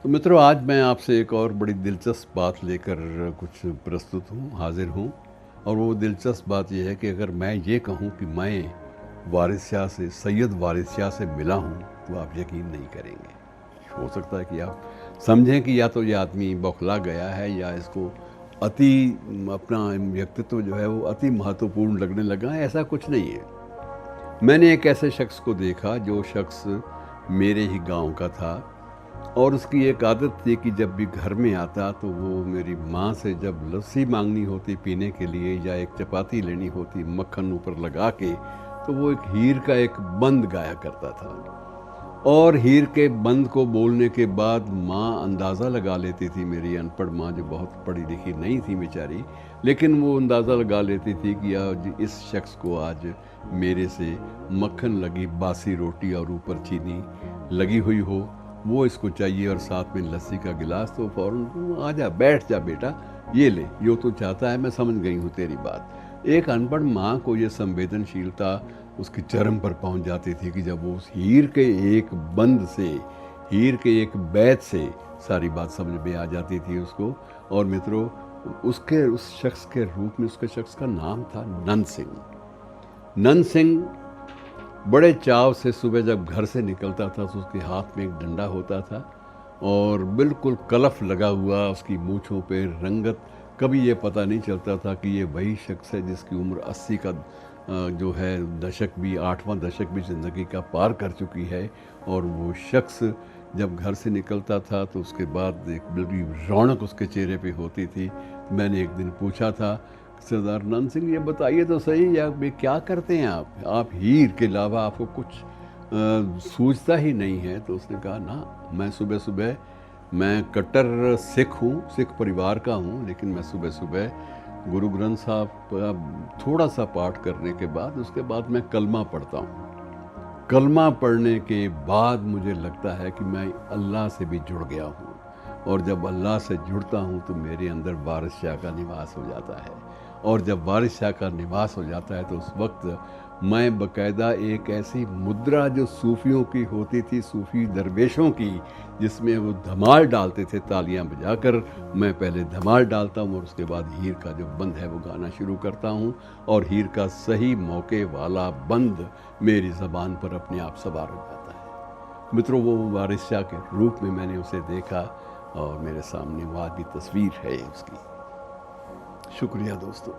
तो मित्रों, आज मैं आपसे एक और बड़ी दिलचस्प बात लेकर कुछ प्रस्तुत हूँ, हाज़िर हूँ। और वो दिलचस्प बात ये है कि अगर मैं ये कहूँ कि मैं वारिस शाह से, सैयद वारिस शाह से मिला हूँ, तो आप यकीन नहीं करेंगे। हो सकता है कि आप समझें कि या तो ये आदमी बौखला गया है या इसको अति अपना व्यक्तित्व जो है वो अति महत्वपूर्ण लगने लगा है। ऐसा कुछ नहीं है। मैंने एक ऐसे शख्स को देखा जो शख्स मेरे ही गांव का था, और उसकी एक आदत थी कि जब भी घर में आता तो वो मेरी माँ से जब लस्सी मांगनी होती पीने के लिए या एक चपाती लेनी होती मक्खन ऊपर लगा के, तो वो एक हीर का एक बंद गाया करता था। और हीर के बंद को बोलने के बाद माँ अंदाज़ा लगा लेती थी, मेरी अनपढ़ माँ जो बहुत पढ़ी लिखी नहीं थी बेचारी, लेकिन वो अंदाज़ा लगा लेती थी कि आज इस शख्स को आज मेरे से मक्खन लगी बासी रोटी और ऊपर चीनी लगी हुई हो, वो इसको चाहिए और साथ में लस्सी का गिलास। तो फ़ौरन आ जा, बैठ जा बेटा, ये ले, जो तू चाहता है, मैं समझ गई हूँ तेरी बात। एक अनपढ़ माँ को ये संवेदनशीलता उसकी चरम पर पहुंच जाती थी कि जब वो उस हीर के एक बंद से, हीर के एक बैत से सारी बात समझ में आ जाती थी उसको। और मित्रों, उसके उस शख्स के रूप में, उसके शख्स का नाम था नंद सिंह। नंद सिंह बड़े चाव से सुबह जब घर से निकलता था तो उसके हाथ में एक डंडा होता था और बिल्कुल कलफ लगा हुआ, उसकी मूँछों पे रंगत, कभी ये पता नहीं चलता था कि ये वही शख्स है जिसकी उम्र 80 का जो है दशक भी, 8वां दशक भी ज़िंदगी का पार कर चुकी है। और वो शख्स जब घर से निकलता था तो उसके बाद एक बड़ी रौनक उसके चेहरे पे होती थी। मैंने एक दिन पूछा था, सरदार नंद सिंह, ये बताइए तो सही, या वे क्या करते हैं आप हीर के अलावा आपको कुछ सूझता ही नहीं है? तो उसने कहा, ना, मैं सुबह सुबह, मैं कट्टर सिख हूँ, सिख परिवार का हूँ, लेकिन मैं सुबह सुबह गुरु ग्रंथ साहब का थोड़ा सा पाठ करने के बाद, उसके बाद मैं कलमा पढ़ता हूँ। कलमा पढ़ने के बाद मुझे लगता है कि मैं अल्लाह से भी जुड़ गया हूँ, और जब अल्लाह से जुड़ता हूँ तो मेरे अंदर वारिस शाह का निवास हो जाता है। और जब वारिस शाह का निवास हो जाता है तो उस वक्त मैं बकायदा एक ऐसी मुद्रा जो सूफियों की होती थी, सूफी दरवेशों की, जिसमें वो धमाल डालते थे तालियां बजाकर, मैं पहले धमाल डालता हूँ और उसके बाद हीर का जो बंद है वो गाना शुरू करता हूँ, और हीर का सही मौके वाला बंद मेरी ज़बान पर अपने आप सवार हो जाता है। मित्रों, वो वारिस शाह के रूप में मैंने उसे देखा और मेरे सामने वो आज भी तस्वीर है उसकी। शुक्रिया दोस्तों।